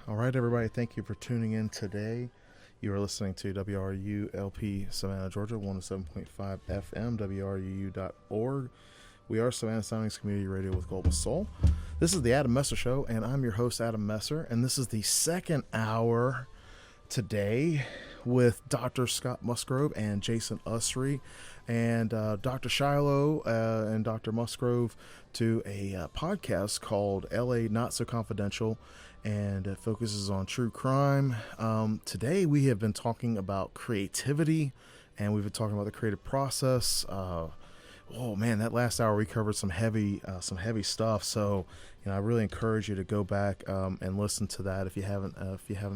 All right, everybody, thank you for tuning in today. You are listening to WRULP Savannah, Georgia, 107.5 FM, WRUU.org. We are Savannah Soundings Community Radio with Global Soul. This is the Adam Messer Show, and I'm your host, Adam Messer, and this is the second hour today with Dr. Scott Musgrove and Jason Usry and Dr. Shiloh and Dr. Musgrove to a podcast called LA Not So Confidential, and it focuses on true crime. Today we have been talking about creativity, and we've been talking about the creative process. Oh man, that last hour we covered some heavy stuff. So, I really encourage you to go back and listen to that if you haven't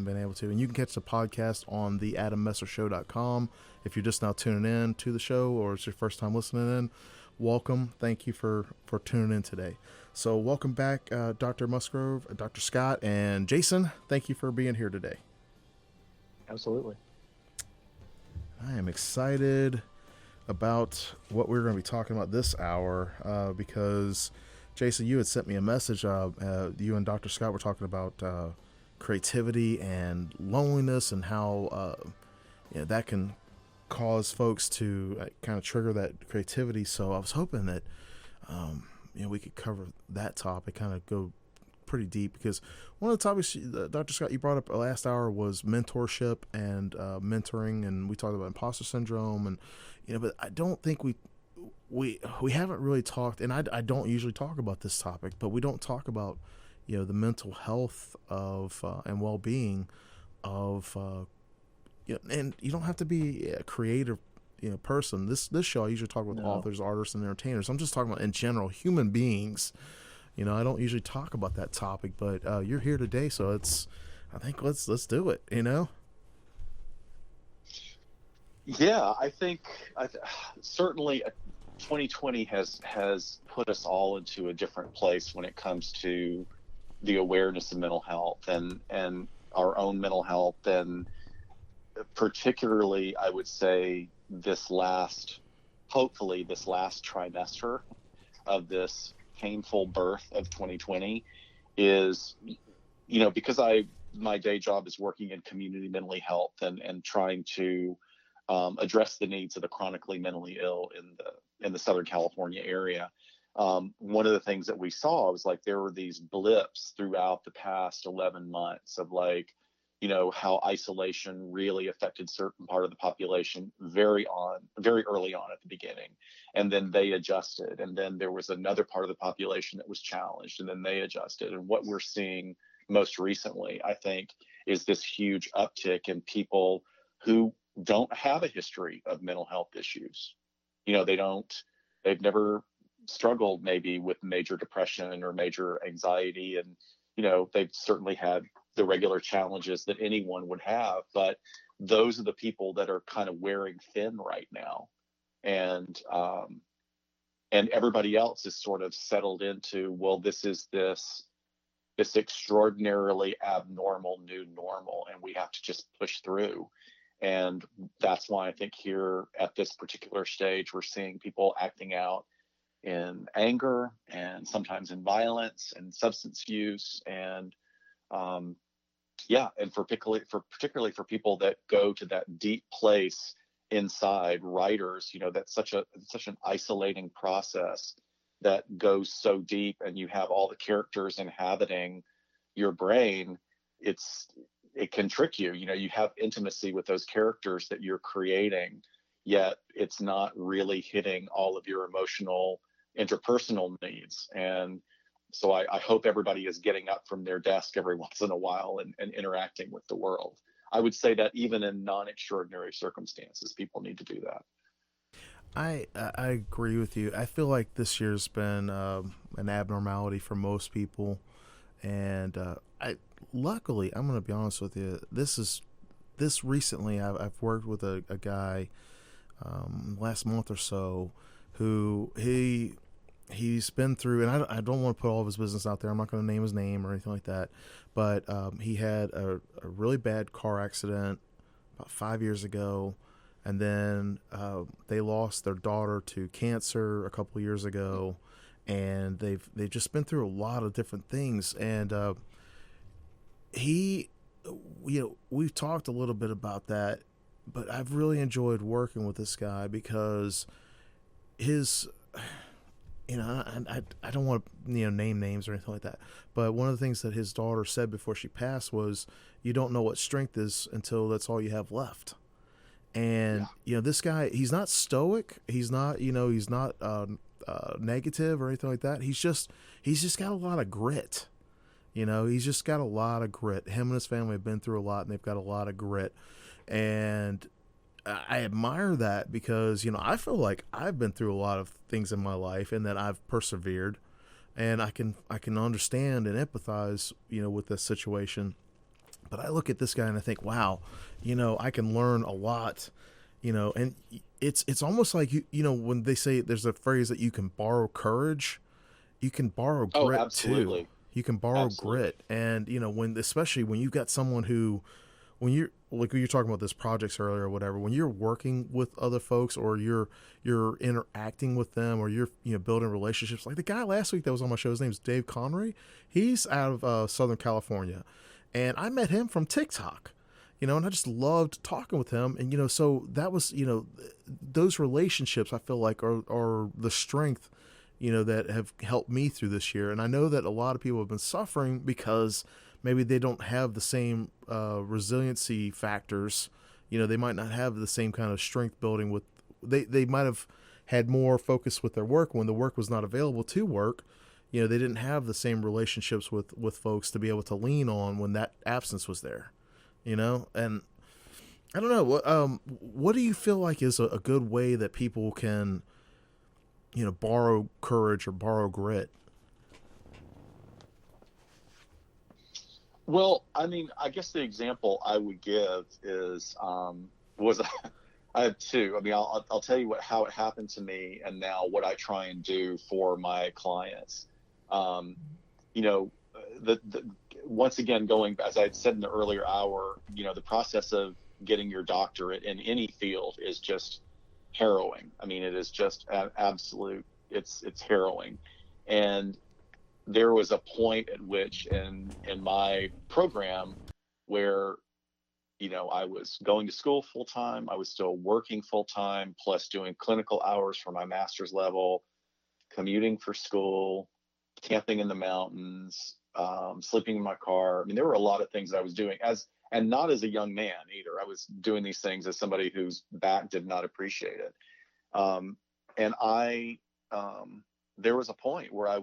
been able to. And you can catch the podcast on the AdamMesserShow.com. If you're just now tuning in to the show, or it's your first time listening in, welcome. Thank you for tuning in today. So, welcome back, Dr. Musgrove, Dr. Scott, and Jason. Thank you for being here today. Absolutely. I am excited about what we're going to be talking about this hour because Jason, you had sent me a message. You and Dr. Scott were talking about creativity and loneliness and how that can cause folks to kind of trigger that creativity. So I was hoping that we could cover that topic, kind of go pretty deep, because one of the topics, Dr. Scott, you brought up last hour was mentorship and mentoring, and we talked about imposter syndrome, and but I don't think we haven't really talked, and I don't usually talk about this topic, but we don't talk about the mental health of and well-being of and you don't have to be a creative person. This show I usually talk with authors, artists, and entertainers. I'm just talking about in general human beings. I don't usually talk about that topic, but you're here today, so I think let's do it. Yeah, I think certainly 2020 has put us all into a different place when it comes to the awareness of mental health and our own mental health, and particularly, I would say, hopefully this last trimester of this painful birth of 2020 is, because my day job is working in community mentally health and trying to address the needs of the chronically mentally ill in the Southern California area. One of the things that we saw was there were these blips throughout the past 11 months of how isolation really affected certain part of the population very early on at the beginning. And then they adjusted. And then there was another part of the population that was challenged, and then they adjusted. And what we're seeing most recently, I think, is this huge uptick in people who don't have a history of mental health issues. They've never struggled maybe with major depression or major anxiety. And, they've certainly had the regular challenges that anyone would have, but those are the people that are kind of wearing thin right now. And everybody else is sort of settled into, well, this is this extraordinarily abnormal new normal, and we have to just push through. And that's why I think here at this particular stage, we're seeing people acting out in anger and sometimes in violence and substance use. And and particularly for people that go to that deep place inside, writers, that's such an isolating process that goes so deep, and you have all the characters inhabiting your brain. It can trick you. You have intimacy with those characters that you're creating, yet it's not really hitting all of your emotional interpersonal needs. And so I hope everybody is getting up from their desk every once in a while and interacting with the world. I would say that even in non-extraordinary circumstances, people need to do that. I agree with you. I feel like this year's been an abnormality for most people, and luckily, I'm going to be honest with you. This recently, I've worked with a guy last month or so who he's been through, and I don't want to put all of his business out there. I'm not going to name his name or anything like that, but he had a really bad car accident about 5 years ago, and then they lost their daughter to cancer a couple of years ago, and they've just been through a lot of different things, and he, we've talked a little bit about that, but I've really enjoyed working with this guy because his, I don't want to name names or anything like that, but one of the things that his daughter said before she passed was, "You don't know what strength is until that's all you have left." Yeah. And this guy, he's not stoic, he's not negative or anything like that. He's just got a lot of grit. He's just got a lot of grit. Him and his family have been through a lot, and they've got a lot of grit. And I admire that because I feel like I've been through a lot of things in my life, and that I've persevered, and I can understand and empathize with this situation. But I look at this guy and I think, wow, I can learn a lot, and it's almost like when they say there's a phrase that you can borrow courage, you can borrow Oh, grit too. absolutely. You can borrow Absolutely. grit, and especially when you've got someone who, when you're like when you're talking about this projects earlier or whatever, when you're working with other folks, or you're interacting with them, or you're building relationships. Like the guy last week that was on my show, his name's Dave Connery. He's out of Southern California, and I met him from TikTok. And I just loved talking with him, and so that was those relationships I feel like are the strength that have helped me through this year. And I know that a lot of people have been suffering because maybe they don't have the same resiliency factors. They might not have the same kind of strength building with, they might have had more focus with their work when the work was not available to work. They didn't have the same relationships with folks to be able to lean on when that absence was there. And I don't know what do you feel like is a good way that people can borrow courage or borrow grit? Well, I mean, I guess the example I would give is was I have two. I mean, I'll tell you how it happened to me, and now what I try and do for my clients. Um, you know, the once again, going, as I had said in the earlier hour, the process of getting your doctorate in any field is just harrowing. I mean, it is just absolute. It's harrowing, and there was a point at which in my program where I was going to school full time, I was still working full time, plus doing clinical hours for my master's level, commuting for school, camping in the mountains, sleeping in my car. I mean, there were a lot of things that I was doing and not as a young man either. I was doing these things as somebody whose back did not appreciate it. And there was a point where I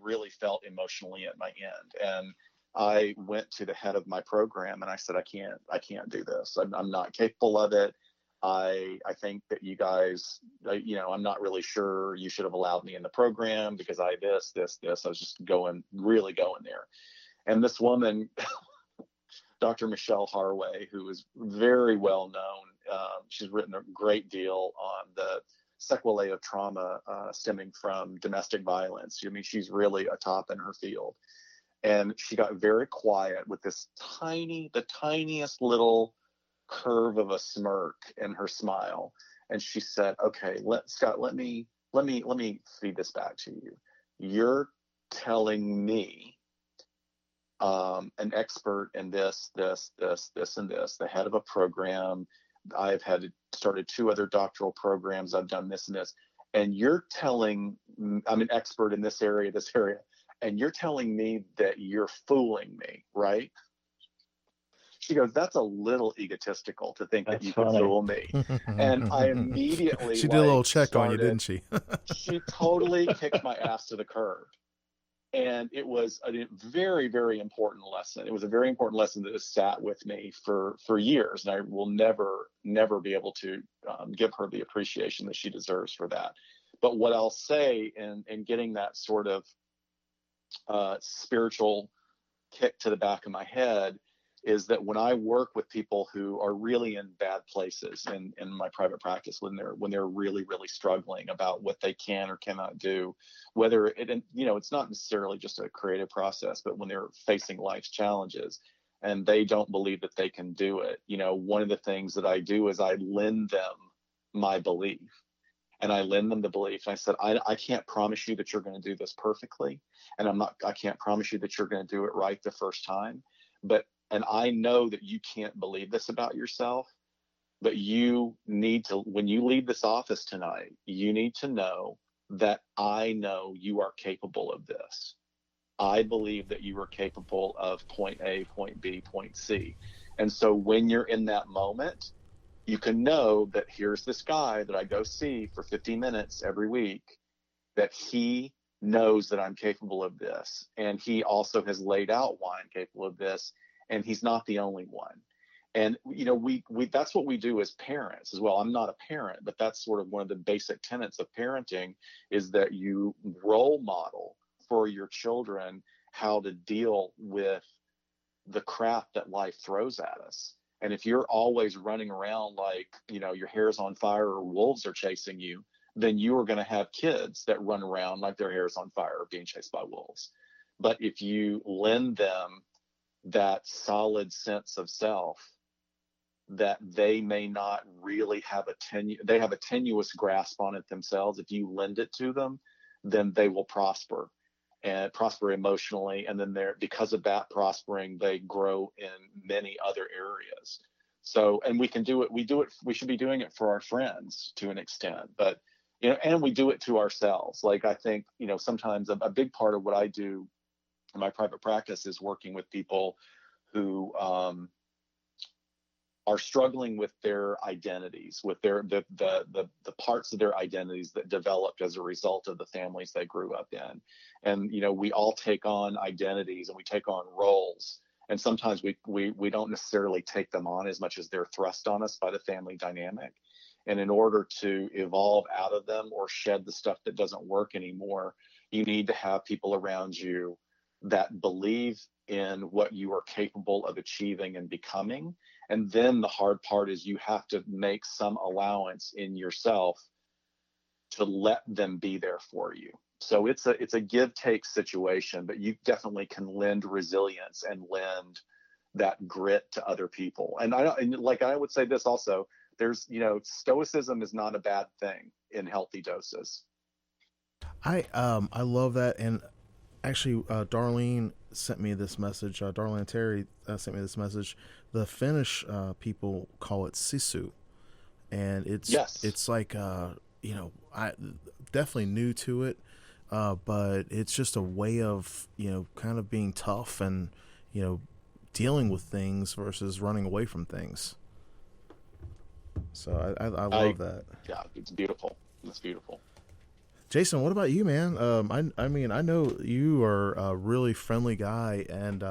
really felt emotionally at my end, and I went to the head of my program and I said, I can't do this. I'm not capable of it. I think that you guys, I'm not really sure you should have allowed me in the program because this. I was just really going there. And this woman, Dr. Michelle Harway, who is very well known, she's written a great deal on the sequelae of trauma stemming from domestic violence. I mean, she's really a top in her field. And she got very quiet with the tiniest little curve of a smirk in her smile. And she said, "Okay, Scott, let me feed this back to you. You're telling me, an expert in this, and this, the head of a program. I've started 2 other doctoral programs. I've done this and this. And you're telling, I'm an expert in this area, and you're telling me that you're fooling me, right?" She goes, "That's a little egotistical to think that That's you could funny. fool me." And I immediately She did a little check on you, started, didn't she? she totally kicked my ass to the curb. And it was a very, very important lesson. It was a very important lesson that has sat with me for years, and I will never be able to give her the appreciation that she deserves for that. But what I'll say in getting that sort of spiritual kick to the back of my head is that when I work with people who are really in bad places in my private practice, when they're really, really struggling about what they can or cannot do, whether it's not necessarily just a creative process, but when they're facing life's challenges and they don't believe that they can do it, one of the things that I do is I lend them my belief. And I lend them the belief. And I said, I can't promise you that you're going to do this perfectly. And I can't promise you that you're going to do it right the first time. and I know that you can't believe this about yourself, but you need to, when you leave this office tonight, you need to know that I know you are capable of this. I believe that you are capable of point A, point B, point C. And so when you're in that moment, you can know that here's this guy that I go see for 15 minutes every week, that he knows that I'm capable of this. And he also has laid out why I'm capable of this. And he's not the only one. And, we that's what we do as parents as well. I'm not a parent, but that's sort of one of the basic tenets of parenting, is that you role model for your children how to deal with the crap that life throws at us. And if you're always running around like, your hair's on fire or wolves are chasing you, then you are going to have kids that run around like their hair's on fire or being chased by wolves. But if you lend them that solid sense of self, that they may not really have they have a tenuous grasp on it themselves. If you lend it to them, then they will prosper, and prosper emotionally. And then because of that prospering, they grow in many other areas. So, and we can do it. We should be doing it for our friends to an extent, but, and we do it to ourselves. Like, I think, sometimes a big part of what I do in my private practice is working with people who, are struggling with their identities, with the parts of their identities that developed as a result of the families they grew up in. And, we all take on identities and we take on roles. And sometimes we don't necessarily take them on as much as they're thrust on us by the family dynamic. And in order to evolve out of them or shed the stuff that doesn't work anymore, you need to have people around you that believe in what you are capable of achieving and becoming. And then the hard part is you have to make some allowance in yourself to let them be there for you. So it's a give take situation, but you definitely can lend resilience and lend that grit to other people. And I would say this also, there's, stoicism is not a bad thing in healthy doses. I love that. And actually, Darlene sent me this message. Darlene and Terry sent me this message. The Finnish people call it sisu, and it's like I definitely new to it, but it's just a way of kind of being tough and dealing with things versus running away from things. So I love that. Yeah, it's beautiful. It's beautiful. Jason, what about you, man? I mean, I know you are a really friendly guy, and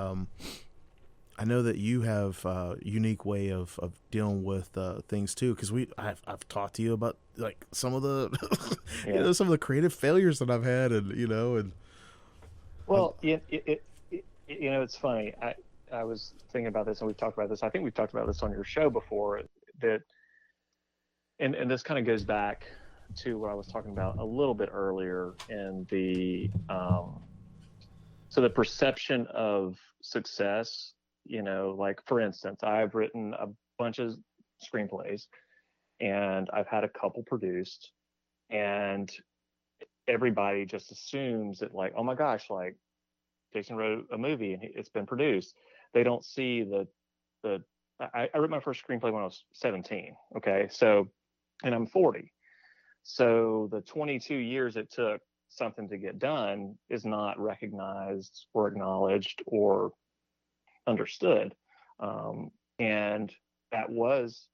I know that you have a unique way of dealing with things too. Because I've talked to you about like some of the some of the creative failures that I've had, and. Well, it's funny. I was thinking about this, and we've talked about this. I think we've talked about this on your show before. That, and this kind of goes back to what I was talking about a little bit earlier in the so the perception of success. Like, for instance, I've written a bunch of screenplays and I've had a couple produced, and everybody just assumes that, like, oh my gosh, like Jason wrote a movie and it's been produced. They don't see I wrote my first screenplay when I was 17. Okay. So, and I'm 40. So the 22 years it took something to get done is not recognized or acknowledged or understood. And that was,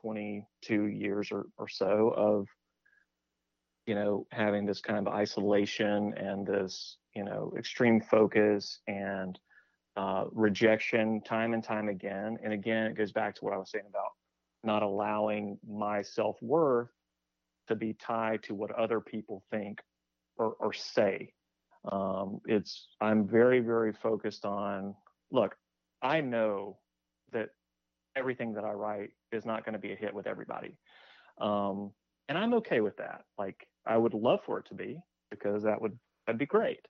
22 years or so of, having this kind of isolation and this, extreme focus and rejection time and time again. And again, it goes back to what I was saying about not allowing my self-worth to be tied to what other people think or say. I'm very, very focused on, look, I know that everything that I write is not going to be a hit with everybody. And I'm okay with that. Like, I would love for it to be, because that'd be great.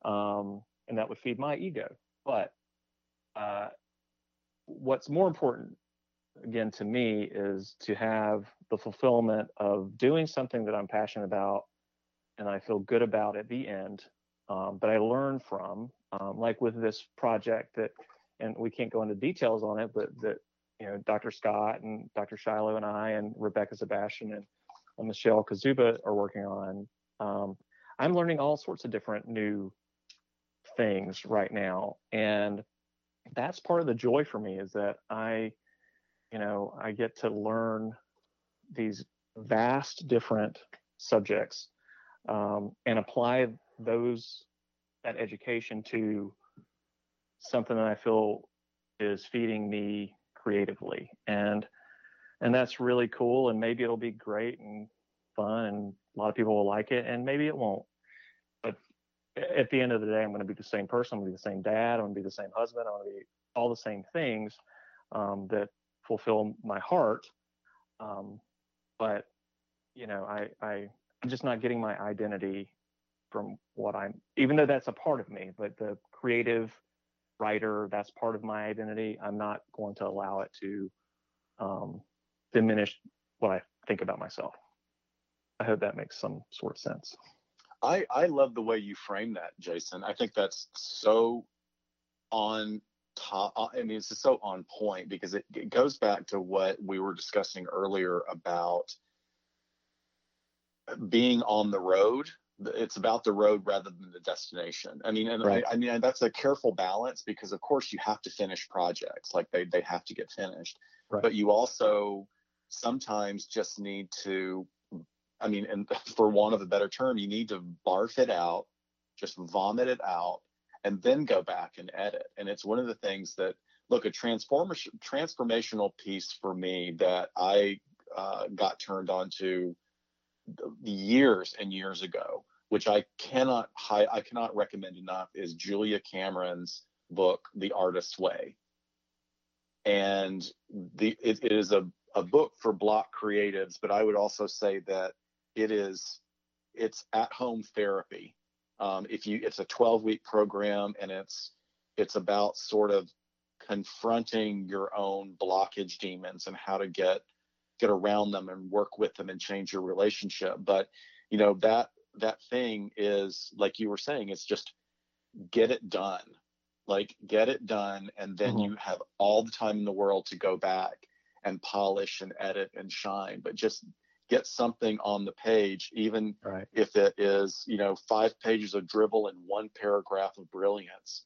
And that would feed my ego. But what's more important, again, to me, is to have the fulfillment of doing something that I'm passionate about and I feel good about at the end, that I learn from, like with this project that and we can't go into details on it, but that, Dr. Scott and Dr. Shiloh and I and Rebecca Sebastian and Michelle Kazuba are working on. I'm learning all sorts of different new things right now, and that's part of the joy for me, is that I get to learn these vast different subjects, and apply that education to something that I feel is feeding me creatively, and that's really cool. And maybe it'll be great and fun, and a lot of people will like it, and maybe it won't. But at the end of the day, I'm going to be the same person. I'm going to be the same dad. I'm going to be the same husband. I'm going to be all the same things that fulfill my heart. But I'm just not getting my identity from even though that's a part of me, but the creative writer, that's part of my identity. I'm not going to allow it to diminish what I think about myself. I hope that makes some sort of sense. I love the way you frame that, Jason. I think that's so on top. I mean, it's just so on point, because it goes back to what we were discussing earlier about being on the road. It's about the road rather than the destination. I mean, and right. I mean, that's a careful balance, because of course you have to finish projects, like they have to get finished, right. But you also sometimes just need to, I mean, and for want of a better term, you need to barf it out, just vomit it out, and then go back and edit. And it's one of the things that, look, a transformational piece for me that I got turned on to years and years ago, which I cannot recommend enough, is Julia Cameron's book, The Artist's Way. And it is a book for Block creatives, but I would also say that it's at-home therapy. It's a 12-week program, and it's about sort of confronting your own blockage demons and how to get around them and work with them and change your relationship. But that thing is, like you were saying, it's just get it done. And then you have all the time in the world to go back and polish and edit and shine. But just get something on the page, even right. If it is 5 pages of dribble and 1 paragraph of brilliance,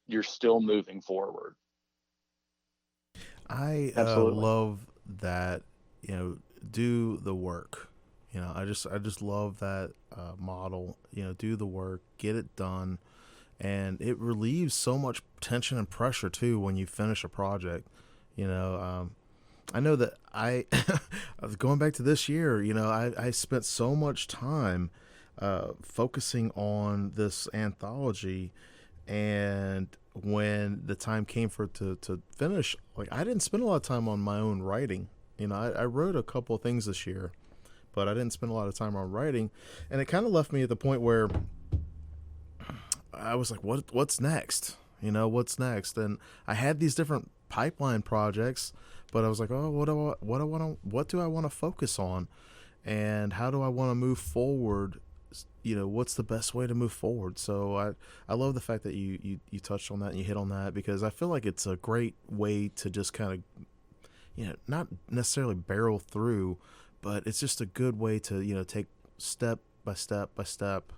you're still moving forward. I love that, do the work. I just love that model. Do the work, get it done, and it relieves so much tension and pressure too when you finish a project. I know that I going back to this year, I spent so much time focusing on this anthology, and when the time came for it to finish, like, I didn't spend a lot of time on my own writing. I wrote a couple of things this year, but I didn't spend a lot of time on writing, and it kind of left me at the point where I was like, what's next? What's next? And I had these different pipeline projects, but I was like, oh, what do I want to focus on, and how do I want to move forward? What's the best way to move forward? So I love the fact that you touched on that and you hit on that, because I feel like it's a great way to just kind of, not necessarily barrel through, but it's just a good way to, take step by step by step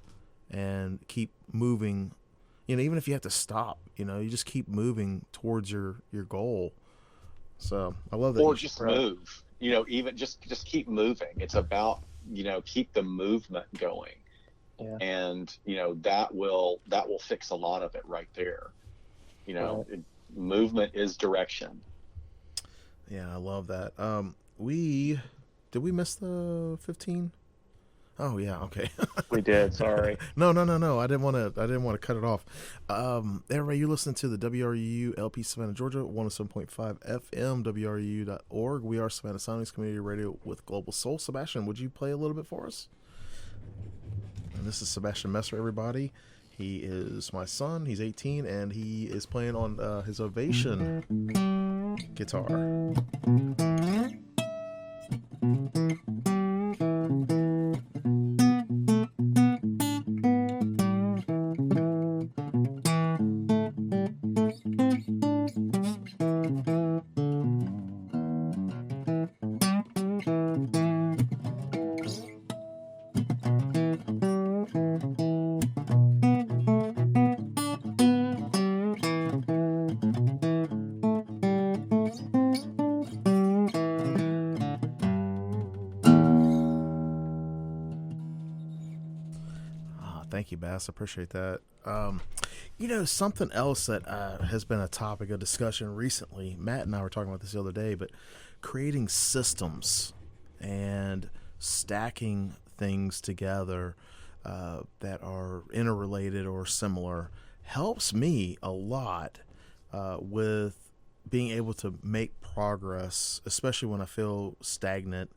and keep moving. Even if you have to stop, you just keep moving towards your goal. So I love that. Or just move, even just keep moving. It's about, keep the movement going. Yeah. And, that will fix a lot of it right there. Movement is direction. Yeah, I love that. Did we miss the 15? Oh yeah, okay. We did. Sorry. No. I didn't want to cut it off. Everybody, you listen to the WRU LP Savannah, Georgia, 107.5 FM, WRU.org. We are Savannah Soundings Community Radio with Global Soul. Sebastian, would you play a little bit for us? And this is Sebastian Messer, everybody. He is my son. He's 18, and he is playing on his Ovation guitar. Thank you, Bass. I appreciate that. Something else that has been a topic of discussion recently, Matt and I were talking about this the other day, but creating systems and stacking things together that are interrelated or similar helps me a lot with being able to make progress, especially when I feel stagnant.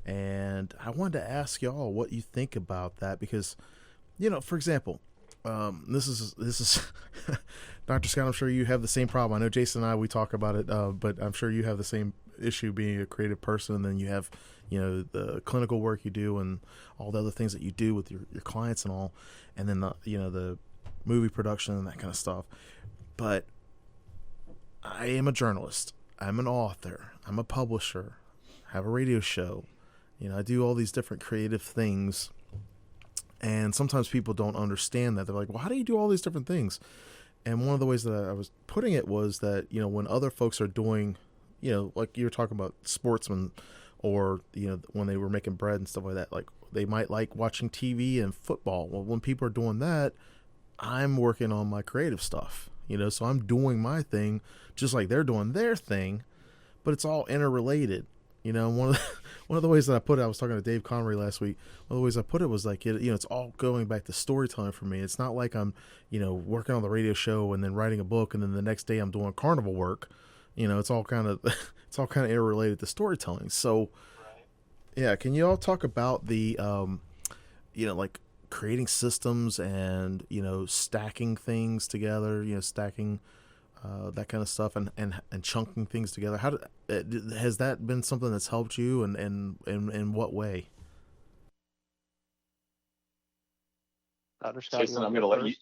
And I wanted to ask y'all what you think about that because, for example, this is Dr. Scott, I'm sure you have the same problem. I know Jason and I, we talk about it, but I'm sure you have the same issue being a creative person. And then you have, the clinical work you do and all the other things that you do with your clients and all. And then, the movie production and that kind of stuff. But I am a journalist. I'm an author. I'm a publisher. I have a radio show. I do all these different creative things. And sometimes people don't understand that. They're like, well, how do you do all these different things? And one of the ways that I was putting it was that, when other folks are doing, like you were talking about sportsmen or, when they were making bread and stuff like that, like they might like watching TV and football. Well, when people are doing that, I'm working on my creative stuff, so I'm doing my thing just like they're doing their thing, but it's all interrelated. One of the ways that I put it, I was talking to Dave Connery last week. One of the ways I put it was like, it's all going back to storytelling for me. It's not like I'm, working on the radio show and then writing a book and then the next day I'm doing carnival work. It's all kind of, interrelated to storytelling. So, yeah, can you all talk about the, like creating systems and, stacking things together, stacking that kind of stuff and chunking things together. Has that been something that's helped you and in what way? Dr. Scott, Jason, I'm going to let you.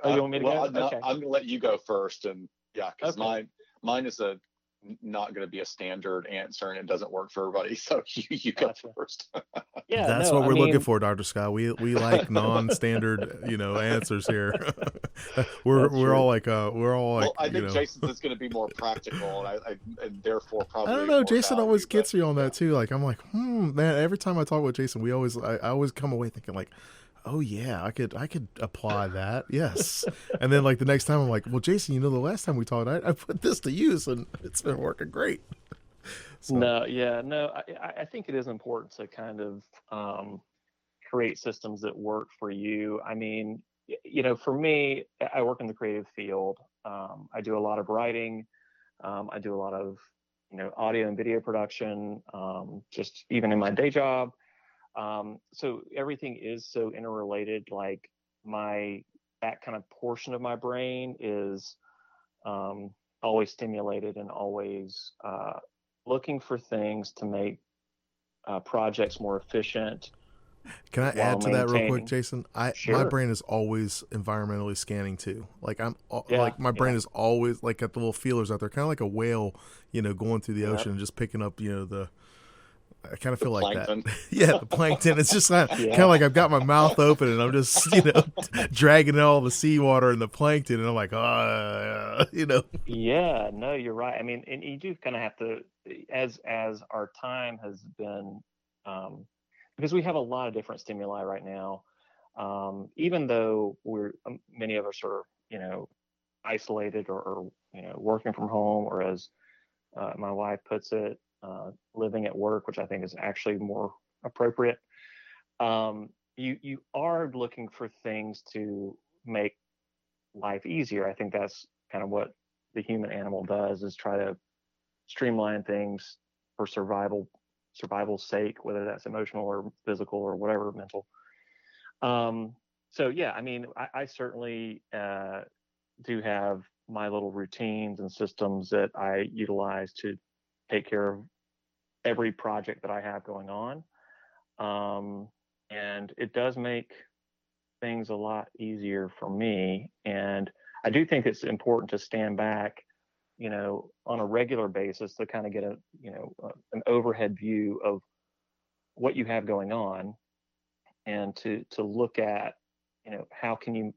You want me to go? Okay. I'm going to let you go first, and because mine is not going to be a standard answer, and it doesn't work for everybody. So you go first. Yeah, that's what we're looking for, Dr. Scott. We like non-standard answers here. we're all like. Well, I think Jason's is going to be more practical, and therefore probably. I don't know. Jason always gets me on that too. Like I'm like, man. Every time I talk with Jason, I always come away thinking like, oh yeah, I could apply that. Yes. And then like the next time I'm like, well, Jason, the last time we talked, I put this to use and it's been working great. So. I think it is important to kind of create systems that work for you. I mean, for me, I work in the creative field. I do a lot of writing. I do a lot of, audio and video production, just even in my day job. So everything is so interrelated. Like that kind of portion of my brain is always stimulated and always looking for things to make projects more efficient. Can I add to that real quick, Jason? Sure. My brain is always environmentally scanning too. Like like my brain is always like got the little feelers out there, kind of like a whale, going through the ocean and just picking up, I kind of feel like plankton. That. Yeah, the plankton. It's just kind of like I've got my mouth open and I'm just, dragging in all the seawater and the plankton, and I'm like, Yeah, no, you're right. I mean, and you do kind of have to, as our time has been, because we have a lot of different stimuli right now. Even though many of us are, isolated or working from home, or as my wife puts it, living at work, which I think is actually more appropriate. You are looking for things to make life easier. I think that's kind of what the human animal does, is try to streamline things for survival's sake, whether that's emotional or physical or whatever, mental. So yeah, I mean, I certainly do have my little routines and systems that I utilize to take care of every project that I have going on. And it does make things a lot easier for me. And I do think it's important to stand back, on a regular basis to kind of get an overhead view of what you have going on, and to look at, how can you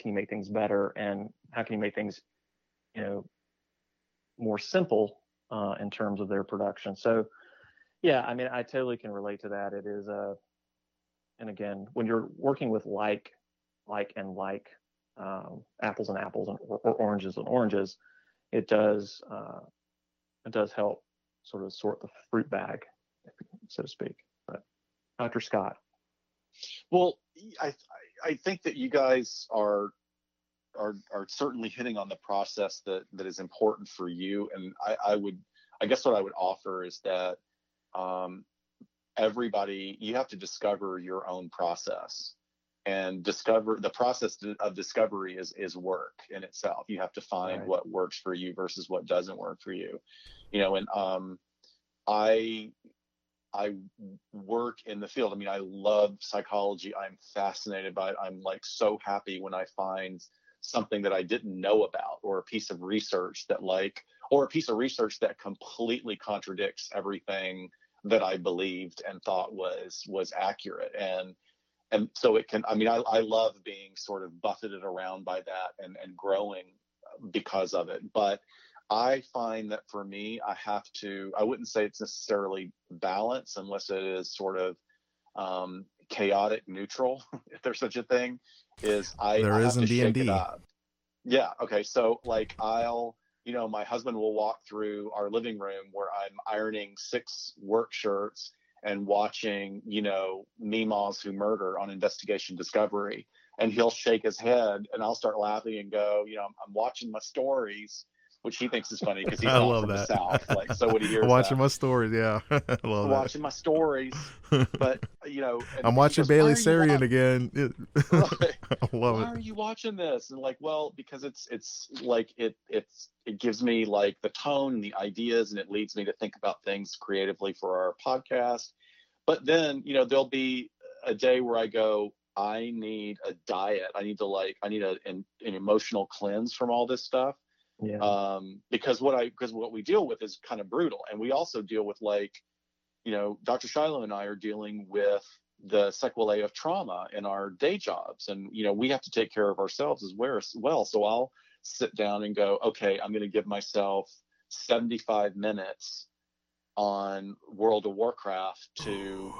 make things better, and how can you make things, more simple in terms of their production. So yeah, I mean, I totally can relate to that. It is and again, when you're working with like like apples and apples or oranges and oranges, it does help sort of sort the fruit bag, so to speak. But Dr. Scott. Well, I think that you guys are certainly hitting on the process that is important for you. And I guess what I would offer is that everybody, you have to discover your own process, and the process of discovery is work in itself. You have to find Right. what works for you versus what doesn't work for you, and I work in the field. I mean, I love psychology. I'm fascinated by it. I'm like so happy when I find something that I didn't know about, or a piece of research that completely contradicts everything that I believed and thought was accurate. And so it can, I mean, I love being sort of buffeted around by that and growing because of it. But I find that for me, I wouldn't say it's necessarily balance, unless it is sort of chaotic neutral, if there's such a thing, I have to shake it up. Yeah. Okay. So like my husband will walk through our living room where I'm ironing 6 work shirts and watching, Meemaws Who Murder on Investigation Discovery. And he'll shake his head and I'll start laughing and go, I'm watching my stories, which he thinks is funny because he's not from the South. Like, so when he hears watching my stories, yeah. I love watching my stories, but I'm watching Bailey Sarian again. Right. I love it. Why are you watching this? And like, well, because it's like it gives me like the tone and the ideas, and it leads me to think about things creatively for our podcast. But then there'll be a day where I go, I need a diet. I need an emotional cleanse from all this stuff. Yeah. Because what we deal with is kind of brutal, and we also deal with Dr. Shiloh and I are dealing with the sequelae of trauma in our day jobs, and we have to take care of ourselves as well. So I'll sit down and go, okay, I'm going to give myself 75 minutes on World of Warcraft to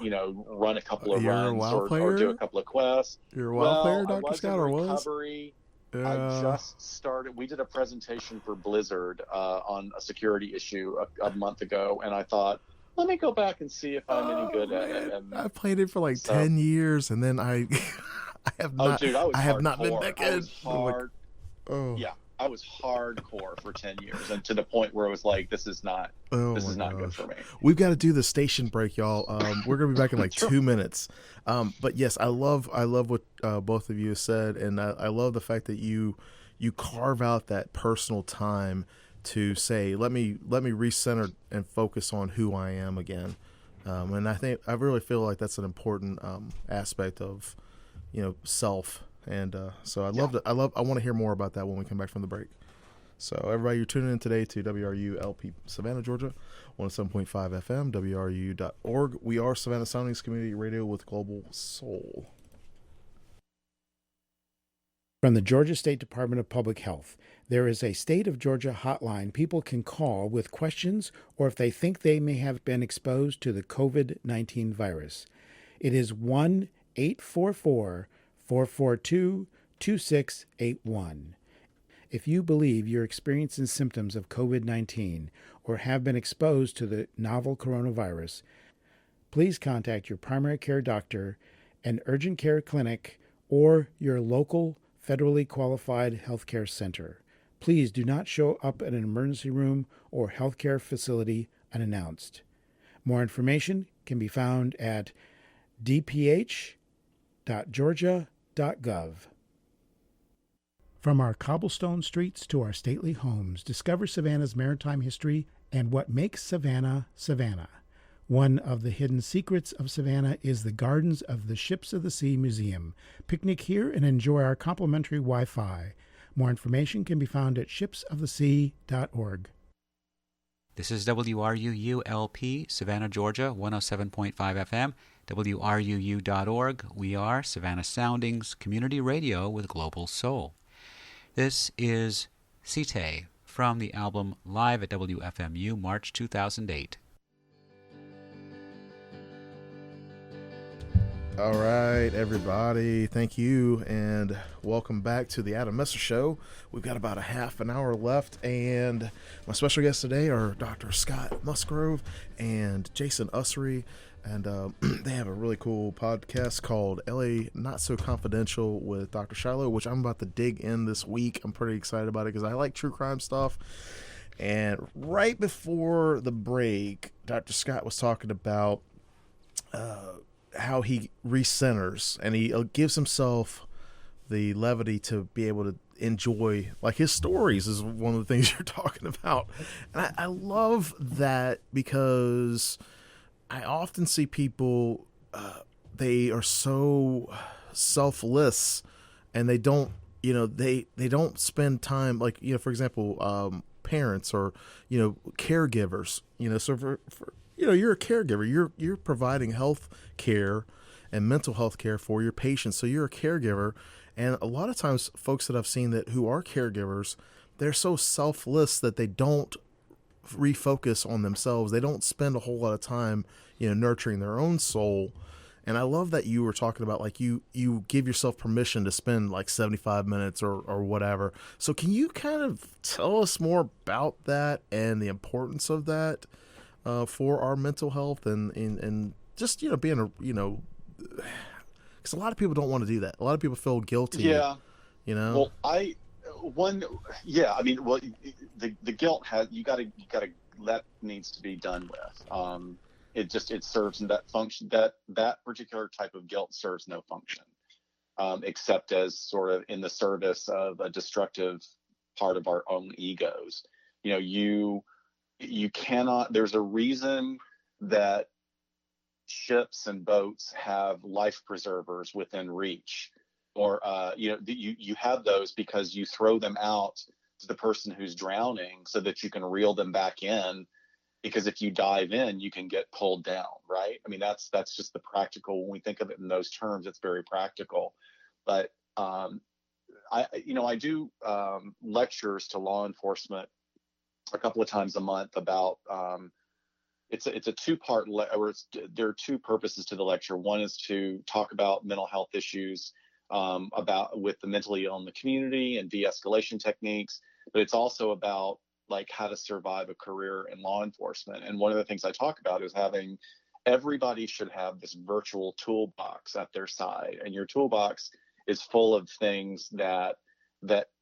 run a couple of runs or do a couple of quests. You're a WoW player, Dr. Scott, or was? Recovery. I just started. We did a presentation for Blizzard on a security issue a month ago, and I thought, let me go back and see if I'm any good at it. And I played it for like 10 years, and then I have not. Dude, I have not been back in. Yeah, I was hardcore for 10 years, and to the point where it was like, this is not good for me. We've got to do the station break, y'all. We're gonna be back in like 2 minutes. But yes, I love what both of you said, and I love the fact that you carve out that personal time to say, let me recenter and focus on who I am again. And I really feel like that's an important aspect of self. And so I want to hear more about that when we come back from the break. So everybody, you're tuning in today to WRU-LP Savannah, Georgia, 107.5 FM, WRU.org. We are Savannah Soundings Community Radio with Global Soul. From the Georgia State Department of Public Health, there is a State of Georgia hotline people can call with questions or if they think they may have been exposed to the COVID-19 virus. It is 1-844-442-2681. If you believe you're experiencing symptoms of COVID-19 or have been exposed to the novel coronavirus, please contact your primary care doctor, an urgent care clinic, or your local federally qualified healthcare center. Please do not show up at an emergency room or healthcare facility unannounced. More information can be found at dph.georgia.gov. From our cobblestone streets to our stately homes, discover Savannah's maritime history and what makes Savannah, Savannah. One of the hidden secrets of Savannah is the Gardens of the Ships of the Sea Museum. Picnic here and enjoy our complimentary Wi-Fi. More information can be found at shipsofthesea.org. This is WRUU-LP, Savannah, Georgia, 107.5 FM, WRUU.org. We are Savannah Soundings Community Radio with Global Soul. This is Cite from the album Live at WFMU, March 2008. All right, everybody. Thank you, and welcome back to the Adam Messer Show. We've got about a half an hour left, and my special guests today are Dr. Scott Musgrove and Jason Usry, and they have a really cool podcast called LA Not So Confidential with Dr. Shiloh, which I'm about to dig in this week. I'm pretty excited about it because I like true crime stuff. And right before the break, Dr. Scott was talking about how he recenters and he gives himself the levity to be able to enjoy, like, his stories is one of the things you're talking about. And I love that because I often see people, they are so selfless and they don't, they don't spend time, like, for example, parents or, caregivers, so for you're a caregiver. You're providing health care and mental health care for your patients. So you're a caregiver. And a lot of times folks that I've seen that who are caregivers, they're so selfless that they don't refocus on themselves. They don't spend a whole lot of time, nurturing their own soul. And I love that you were talking about, like, you give yourself permission to spend like 75 minutes or whatever. So can you kind of tell us more about that and the importance of that? For our mental health and just, being because a lot of people don't want to do that. A lot of people feel guilty. Yeah. Well, I mean, the guilt that needs to be done with. It serves that function, that particular type of guilt serves no function, except as sort of in the service of a destructive part of our own egos. You cannot, there's a reason that ships and boats have life preservers within reach, or you have those because you throw them out to the person who's drowning so that you can reel them back in, because if you dive in you can get pulled down, right? I mean, that's just the practical. When we think of it in those terms, it's very practical. But I do lectures to law enforcement a couple of times a month about it's a two-part there are two purposes to the lecture. One is to talk about mental health issues with the mentally ill in the community and de-escalation techniques, but it's also about, like, how to survive a career in law enforcement. And one of the things I talk about is everybody should have this virtual toolbox at their side, and your toolbox is full of things that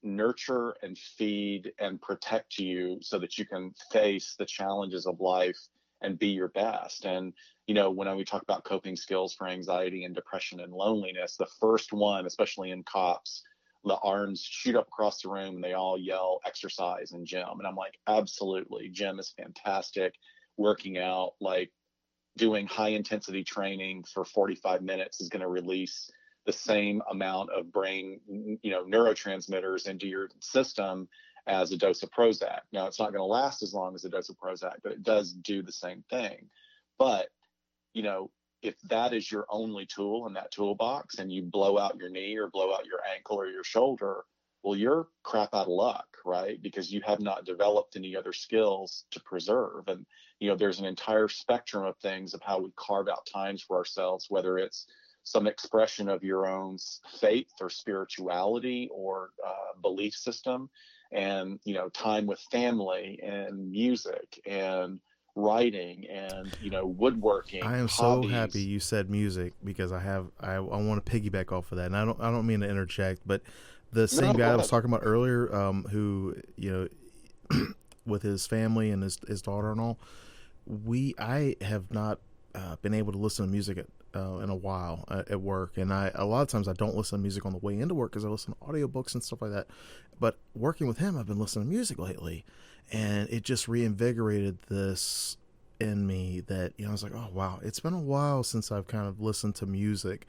nurture and feed and protect you so that you can face the challenges of life and be your best. And, when we talk about coping skills for anxiety and depression and loneliness, the first one, especially in cops, the arms shoot up across the room and they all yell exercise and gym. And I'm like, absolutely. Gym is fantastic. Working out, like doing high intensity training for 45 minutes is going to release the same amount of brain, neurotransmitters into your system as a dose of Prozac. Now, it's not going to last as long as a dose of Prozac, but it does do the same thing. But, if that is your only tool in that toolbox and you blow out your knee or blow out your ankle or your shoulder, well, you're crap out of luck, right? Because you have not developed any other skills to preserve. And, there's an entire spectrum of things of how we carve out times for ourselves, whether it's some expression of your own faith or spirituality or belief system, and time with family and music and writing and woodworking. I am hobbies. so happy you said music, because I want to piggyback off of that, and I don't mean to interject, but the same guy I was talking about earlier, who with his family and his daughter and all, I have not been able to listen to music in a while at work, and a lot of times I don't listen to music on the way into work because I listen to audiobooks and stuff like that. But working with him, I've been listening to music lately, and it just reinvigorated this in me that I was like, oh wow, it's been a while since I've kind of listened to music.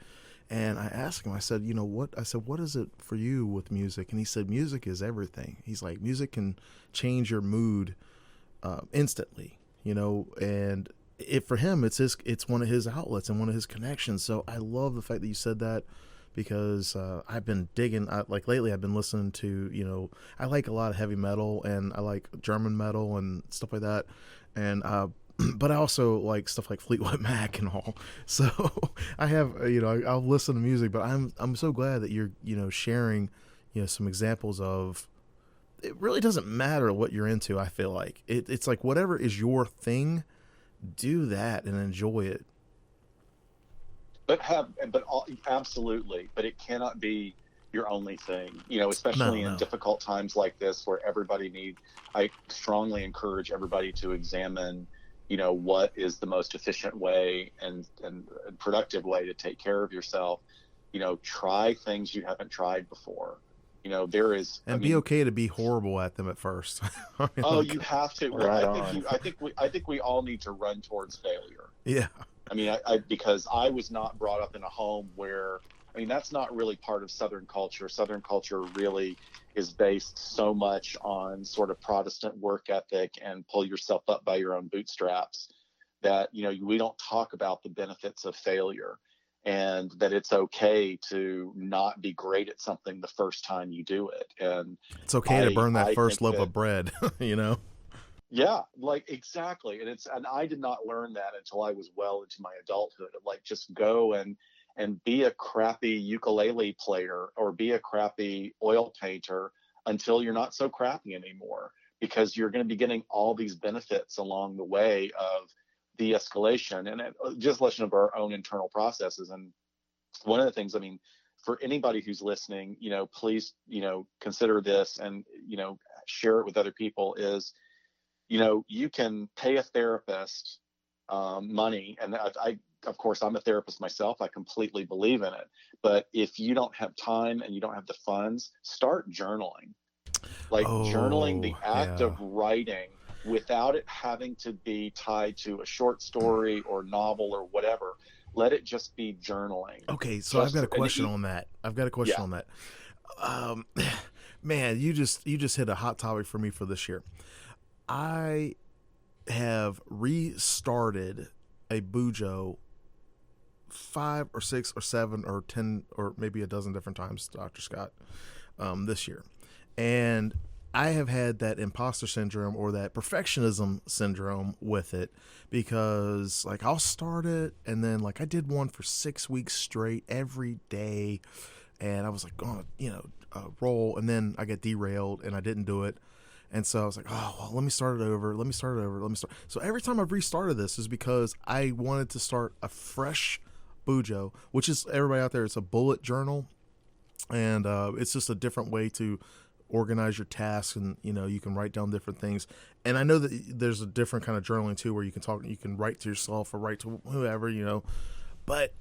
And I asked him, I said, what is it for you with music? And he said, music is everything. He's like, music can change your mood instantly, and for him, it's one of his outlets and one of his connections. So I love the fact that you said that, because I've been digging, lately I've been listening to, I like a lot of heavy metal, and I like German metal and stuff like that. And but I also like stuff like Fleetwood Mac and all. So I have, I'll listen to music, but I'm so glad that you're, sharing, some examples of, it really doesn't matter what you're into. I feel like it's like whatever is your thing, do that and enjoy it. Absolutely, but it cannot be your only thing, especially in No. difficult times like this where I strongly encourage everybody to examine, what is the most efficient way and productive way to take care of yourself. Try things you haven't tried before. And be okay to be horrible at them at first. You have to. Right I think we all need to run towards failure. Yeah. I mean, because I was not brought up in a home where, that's not really part of Southern culture. Southern culture really is based so much on sort of Protestant work ethic and pull yourself up by your own bootstraps that, we don't talk about the benefits of failure, and that it's okay to not be great at something the first time you do it. And it's okay to burn that first think loaf of bread, Yeah, like exactly. And I did not learn that until I was well into my adulthood, of like, just go and be a crappy ukulele player or be a crappy oil painter until you're not so crappy anymore, because you're going to be getting all these benefits along the way of de-escalation and just lesson of our own internal processes. And one of the things, for anybody who's listening, please, consider this and, share it with other people, is, you can pay a therapist money. And of course, I'm a therapist myself. I completely believe in it. But if you don't have time and you don't have the funds, start journaling. Like journaling, the act of writing, without it having to be tied to a short story or novel or whatever. Let it just be journaling. Okay, so I've got a question on that. Man, you just hit a hot topic for me for this year. I have restarted a Bujo 5 or 6 or 7 or 10 or maybe a dozen different times, Dr. Scott, this year. And I have had that imposter syndrome or that perfectionism syndrome with it, because like I'll start it and then like I did one for 6 weeks straight every day, and I was like going to, roll, and then I get derailed and I didn't do it. And so I was like, oh, well, let me start it over. So every time I've restarted this is because I wanted to start a fresh Bujo, which is, everybody out there, it's a bullet journal. And it's just a different way to organize your tasks, and, you can write down different things. And I know that there's a different kind of journaling too, where you can write to yourself or write to whoever, but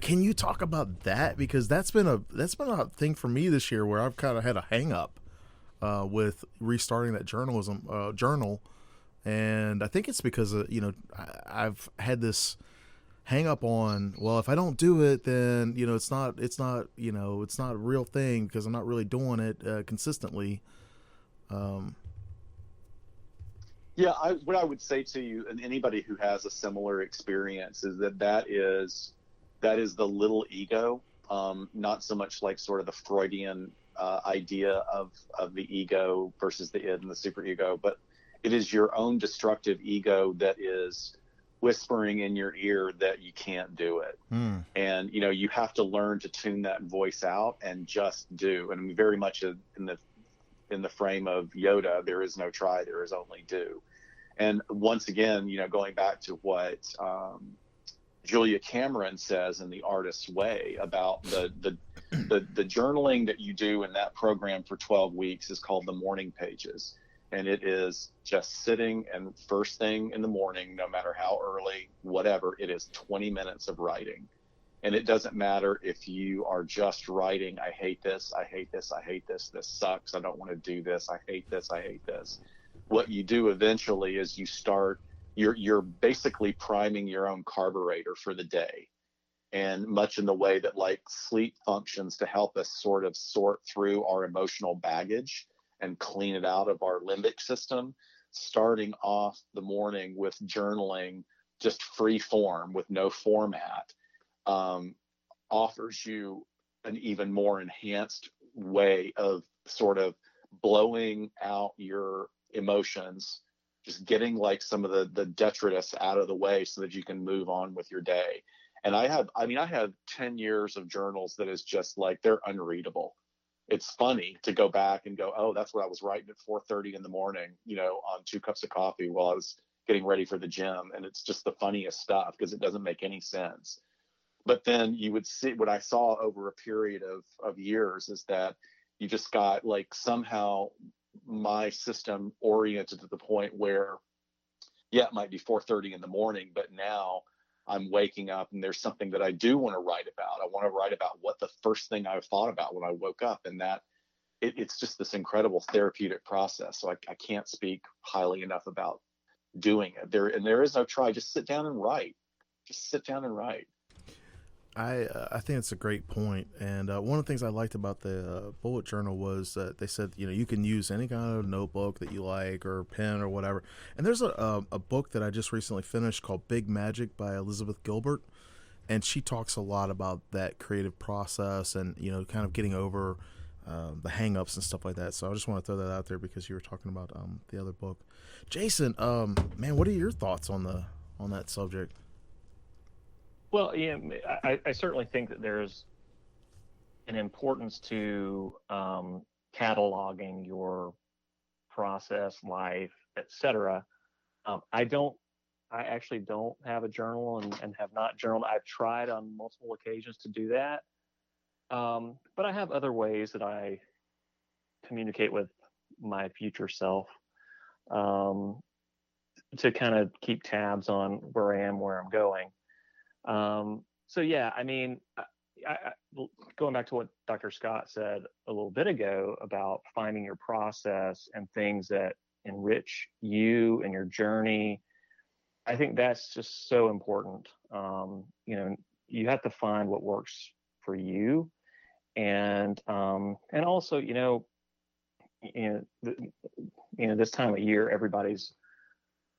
can you talk about that? Because that's been a thing for me this year, where I've kind of had a hang up with restarting that journal, and I think it's because I've had this hang up on, well, if I don't do it, then it's not a real thing because I'm not really doing it consistently. What I would say to you and anybody who has a similar experience is that is the little ego, not so much like sort of the Freudian idea of the ego versus the id and the superego, but it is your own destructive ego that is whispering in your ear that you can't do it. And you have to learn to tune that voice out and just do. And very much in the frame of Yoda, there is no try, there is only do. And once again, going back to what Julia Cameron says in The Artist's Way about the journaling that you do in that program for 12 weeks is called the morning pages. And it is just sitting, and first thing in the morning, no matter how early, whatever, it is 20 minutes of writing. And it doesn't matter if you are just writing, I hate this, I hate this, I hate this, this sucks, I don't want to do this, I hate this, I hate this. What you do eventually is you're basically priming your own carburetor for the day. And much in the way that like sleep functions to help us sort of sort through our emotional baggage and clean it out of our limbic system, starting off the morning with journaling, just free form with no format, offers you an even more enhanced way of sort of blowing out your emotions just getting like some of the detritus out of the way so that you can move on with your day. And I have 10 years of journals that is just like, they're unreadable. It's funny to go back and go, oh, that's what I was writing at 4:30 in the morning, on 2 cups of coffee while I was getting ready for the gym. And it's just the funniest stuff because it doesn't make any sense. But then you would see what I saw over a period of years is that you just got like somehow my system oriented to the point where, yeah, it might be 4:30 in the morning, but now I'm waking up and there's something that I do want to write about. I want to write about what the first thing I thought about when I woke up, and that it's just this incredible therapeutic process. So I can't speak highly enough about doing it. There is no try. Just sit down and write. Just sit down and write. I think it's a great point, and one of the things I liked about the bullet journal was that they said you can use any kind of notebook that you like or pen or whatever. And there's a book that I just recently finished called Big Magic by Elizabeth Gilbert, and she talks a lot about that creative process and kind of getting over the hang-ups and stuff like that. So I just want to throw that out there because you were talking about the other book. Jason, man, what are your thoughts on that subject? Well, yeah, I certainly think that there's an importance to cataloging your process, life, etc. I actually don't have a journal and have not journaled. I've tried on multiple occasions to do that, but I have other ways that I communicate with my future self to kind of keep tabs on where I am, where I'm going. So yeah, I mean, I going back to what Dr. Scott said a little bit ago about finding your process and things that enrich you and your journey, I think that's just so important. You have to find what works for you, and also, this time of year,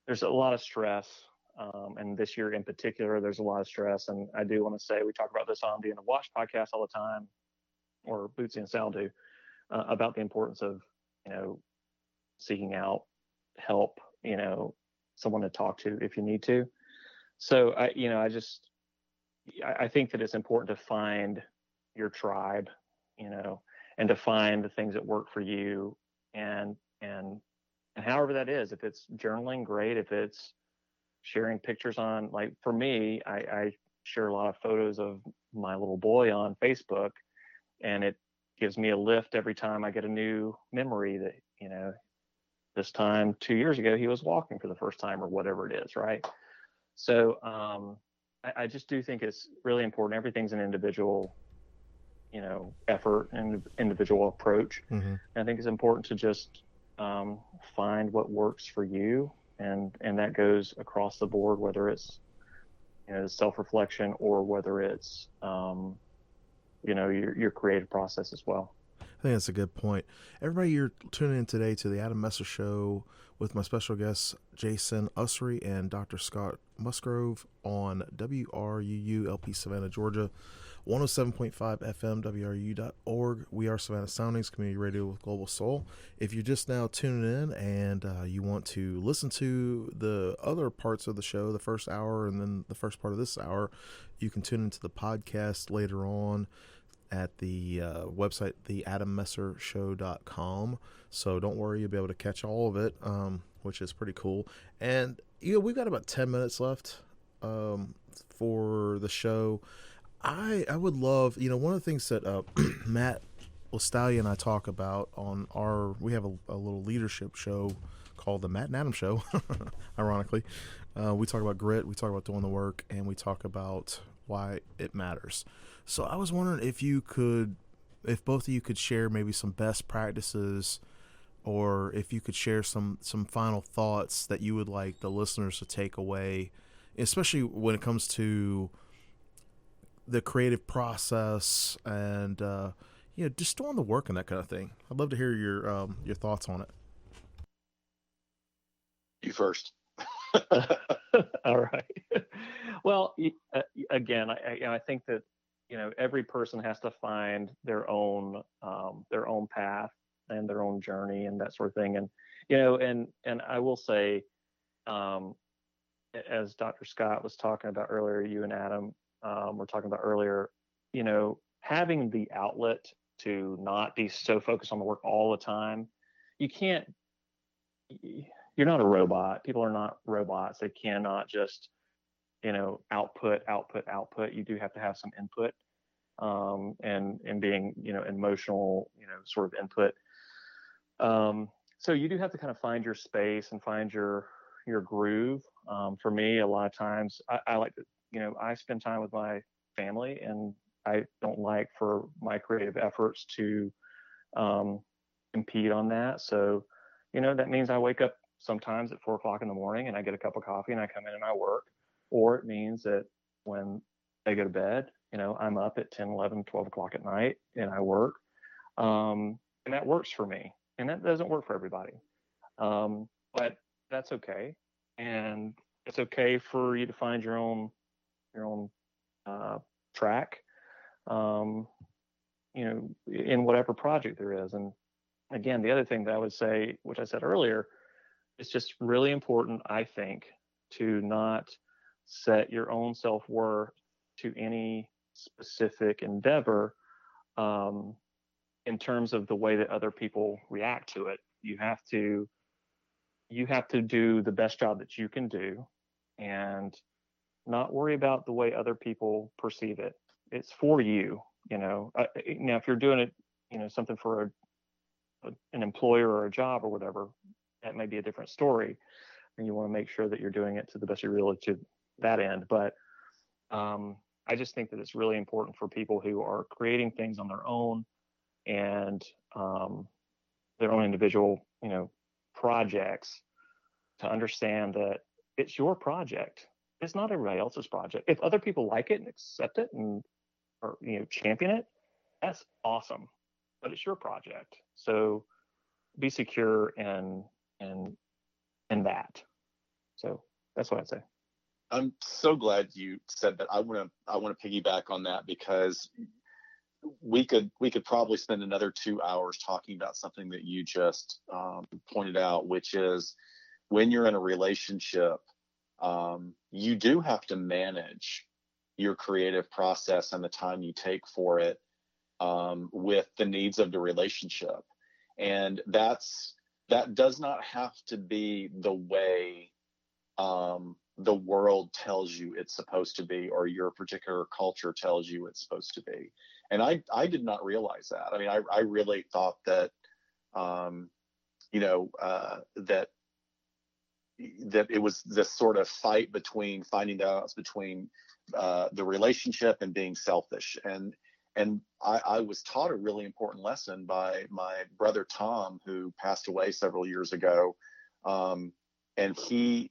there's a lot of stress. And this year in particular, there's a lot of stress. And I do want to say, we talk about this on the In the Wash podcast all the time, or Bootsy and Sal do, about the importance of, seeking out help, someone to talk to if you need to. So I think that it's important to find your tribe, and to find the things that work for you, and however that is. If it's journaling, great. If it's sharing pictures on, like for me, I share a lot of photos of my little boy on Facebook, and it gives me a lift every time I get a new memory that, this time 2 years ago, he was walking for the first time or whatever it is. Right. So I just do think it's really important. Everything's an individual, effort and individual approach. Mm-hmm. And I think it's important to just find what works for you. And that goes across the board, whether it's, self-reflection or whether it's, your creative process as well. I think that's a good point. Everybody, you're tuning in today to the Adam Messer Show with my special guests, Jason Usry and Dr. Scott Musgrove on WRUU-LP Savannah, Georgia, 107.5 FM, WRUU.org. We are Savannah Soundings, community radio with global soul. If you're just now tuning in and you want to listen to the other parts of the show, the first hour and then the first part of this hour, you can tune into the podcast later on at the website, theadammessershow.com. So don't worry, you'll be able to catch all of it, which is pretty cool. And, we've got about 10 minutes left for the show. I would love, one of the things that Matt Lestalia and I talk about on we have a little leadership show called the Matt and Adam Show, ironically. We talk about grit, we talk about doing the work, and we talk about why it matters. So I was wondering if both of you could share maybe some best practices, or if you could share some final thoughts that you would like the listeners to take away, especially when it comes to the creative process and just doing the work and that kind of thing. I'd love to hear your thoughts on it. You first. All right. Well, again, I think that every person has to find their own path and their own journey and that sort of thing. And and I will say, as Dr. Scott was talking about earlier, you and Adam were talking about earlier, having the outlet to not be so focused on the work all the time. You're not a robot. People are not robots. They cannot just, output. You do have to have some input, and being, emotional, sort of input. So you do have to kind of find your space and find your groove. For me, a lot of times I like to, I spend time with my family, and I don't like for my creative efforts to impede on that. So, that means I wake up sometimes at 4 o'clock in the morning and I get a cup of coffee and I come in and I work. Or it means that when they go to bed, I'm up at 10, 11, 12 o'clock at night and I work. And that works for me. And that doesn't work for everybody. But that's okay. And it's okay for you to find your own track, in whatever project there is. And again, the other thing that I would say, which I said earlier, it's just really important, I think, to not set your own self-worth to any specific endeavor in terms of the way that other people react to it. You have to do the best job that you can do and not worry about the way other people perceive it. It's for you, Now, if you're doing it, something for an employer or a job or whatever, that may be a different story, and you want to make sure that you're doing it to the best of your ability to that end. But I just think that it's really important for people who are creating things on their own and their own individual, projects, to understand that it's your project. It's not everybody else's project. If other people like it and accept it or champion it, that's awesome. But it's your project. So be secure in that. So that's what I'd say. I'm so glad you said that. I want to piggyback on that, because we could probably spend another 2 hours talking about something that you just pointed out, which is when you're in a relationship, you do have to manage your creative process and the time you take for it with the needs of the relationship. And that does not have to be the way the world tells you it's supposed to be, or your particular culture tells you it's supposed to be. And I did not realize that. I mean, I really thought that, that it was this sort of fight between finding the balance between the relationship and being selfish. And I was taught a really important lesson by my brother Tom, who passed away several years ago. And he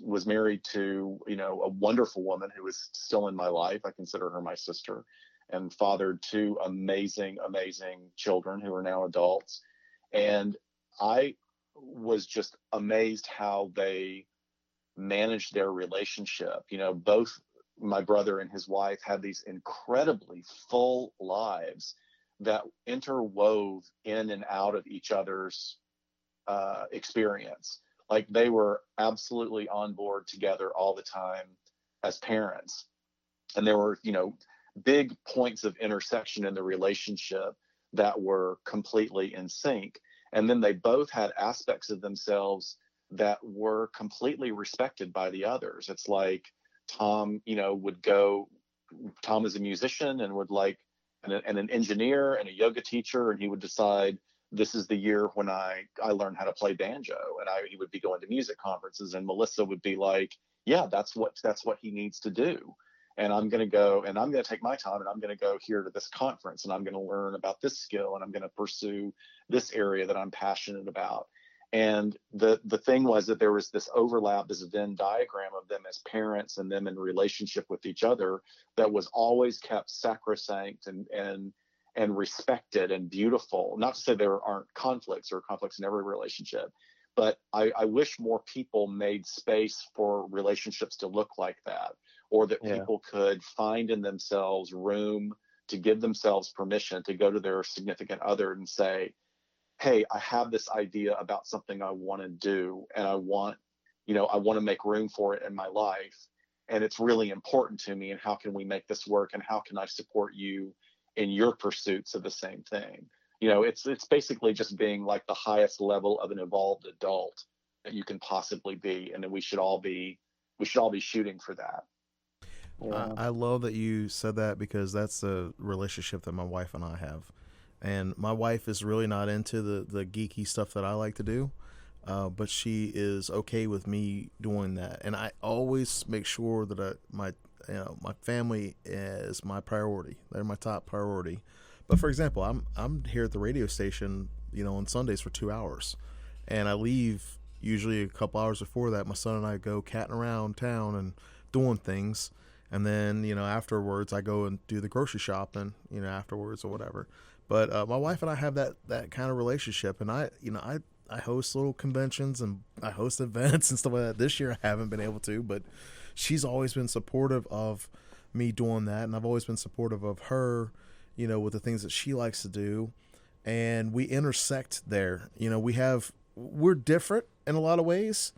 was married to, a wonderful woman who is still in my life. I consider her my sister, and fathered 2 amazing, amazing children who are now adults. And I was just amazed how they managed their relationship. Both my brother and his wife had these incredibly full lives that interwove in and out of each other's experience. Like, they were absolutely on board together all the time as parents. And there were, big points of intersection in the relationship that were completely in sync. And then they both had aspects of themselves that were completely respected by the others. It's like Tom, Tom is a musician and would and an engineer and a yoga teacher, and he would decide, this is the year when I learned how to play banjo, and he would be going to music conferences, and Melissa would be like, yeah, that's what he needs to do. And I'm going to go, and I'm going to take my time, and I'm going to go here to this conference, and I'm going to learn about this skill, and I'm going to pursue this area that I'm passionate about. And the thing was that there was this overlap, this Venn diagram of them as parents and them in relationship with each other that was always kept sacrosanct and respected and beautiful. Not to say there aren't conflicts or conflicts in every relationship, but I wish more people made space for relationships to look like that, or that people could find in themselves room to give themselves permission to go to their significant other and say, hey, I have this idea about something I want to do, and I want I want to make room for it in my life, and it's really important to me, and how can we make this work, and how can I support you in your pursuits of the same thing? It's basically just being like the highest level of an evolved adult that you can possibly be, and then we should all be shooting for that. Yeah. I love that you said that, because that's the relationship that my wife and I have. And my wife is really not into the geeky stuff that I like to do, but she is okay with me doing that. And I always make sure that my family is my priority. They're my top priority. But for example, I'm here at the radio station, on Sundays for 2 hours, and I leave usually a couple hours before that. My son and I go catting around town and doing things. And then, afterwards I go and do the grocery shopping, afterwards or whatever. But my wife and I have that kind of relationship. And I host little conventions, and I host events and stuff like that. This year I haven't been able to, but she's always been supportive of me doing that. And I've always been supportive of her, with the things that she likes to do. And we intersect there. We're different in a lot of ways,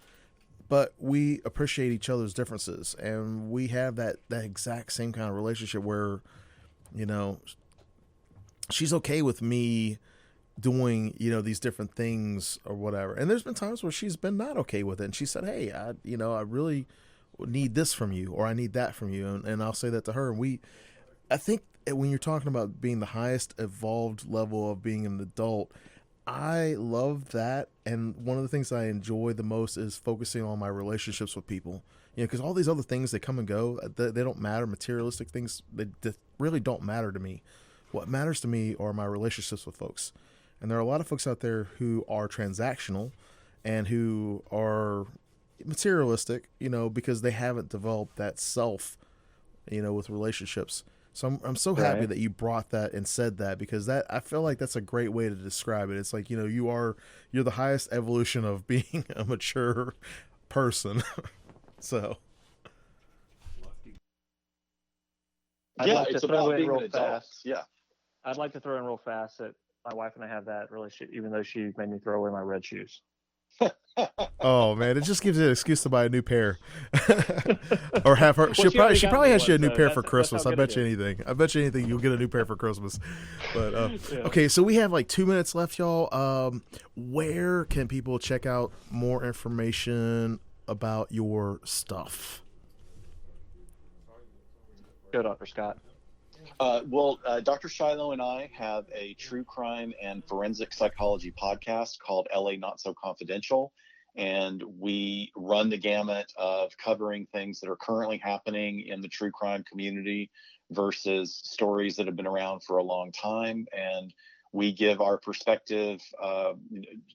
but we appreciate each other's differences, and we have that exact same kind of relationship where, she's okay with me doing, these different things or whatever. And there's been times where she's been not okay with it, and she said, hey, I really need this from you, or I need that from you. And I'll say that to her. And I think when you're talking about being the highest evolved level of being an adult, I love that. And one of the things I enjoy the most is focusing on my relationships with people, because all these other things, they come and go. They don't matter. Materialistic things, they really don't matter to me. What matters to me are my relationships with folks. And there are a lot of folks out there who are transactional and who are materialistic, because they haven't developed that self, with relationships. So I'm so happy that you brought that and said that, because I feel like that's a great way to describe it. It's like, you're the highest evolution of being a mature person. So It's about being an adult. Yeah. I'd like to throw in real fast that my wife and I have that relationship, even though she made me throw away my red shoes. Oh man, it just gives you an excuse to buy a new pair, or have her. She probably has you a new pair for Christmas. I bet you anything you'll get a new pair for Christmas. But okay, so we have like 2 minutes left, y'all. Where can people check out more information about your stuff? Go, Dr. Scott. Dr. Shiloh and I have a true crime and forensic psychology podcast called LA Not So Confidential, and we run the gamut of covering things that are currently happening in the true crime community versus stories that have been around for a long time, and we give our perspective.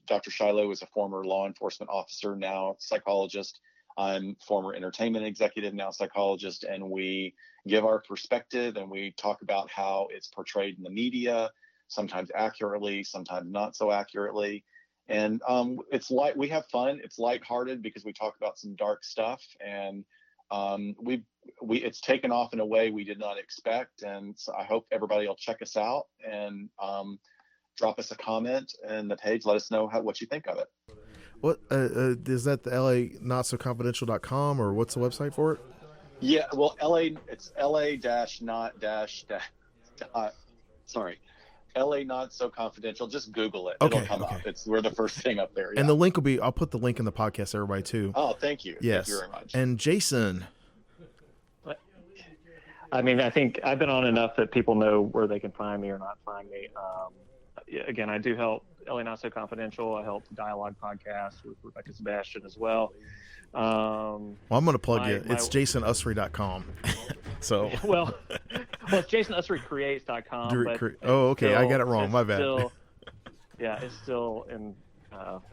Dr. Shiloh is a former law enforcement officer, now psychologist. I'm former entertainment executive, now psychologist, and we give our perspective, and we talk about how it's portrayed in the media, sometimes accurately, sometimes not so accurately. And it's we have fun. It's lighthearted because we talk about some dark stuff, and it's taken off in a way we did not expect. And so I hope everybody will check us out and drop us a comment in the page. Let us know what you think of it. What is that? The LA-NotSoConfidential.com, or what's the website for it? Yeah, well, it's LA Not So Confidential. Just Google it. Okay, It'll come up. We're the first thing up there. Yeah. And the link will be, I'll put the link in the podcast, everybody, too. Oh, thank you. Yes. Thank you very much. And Jason. I mean, I think I've been on enough that people know where they can find me or not find me. Again, I do help LA Not So Confidential. I help the Dialogue podcast with Rebecca Sebastian as well. Well, I'm going to plug you. It's jasonusry.com. So well, it's jasonusrycreates.com. Okay. I got it wrong. My bad. It's still in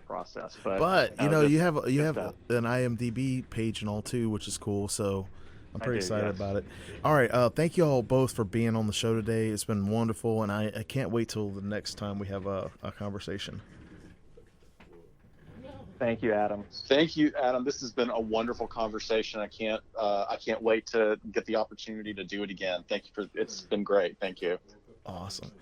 process. But you have an IMDb page and all too, which is cool. So I'm pretty excited about it. All right. Thank you all both for being on the show today. It's been wonderful, and I can't wait till the next time we have a conversation. Thank you, Adam. Thank you, Adam. This has been a wonderful conversation. I can't wait to get the opportunity to do it again. Thank you it's been great. Thank you. Awesome.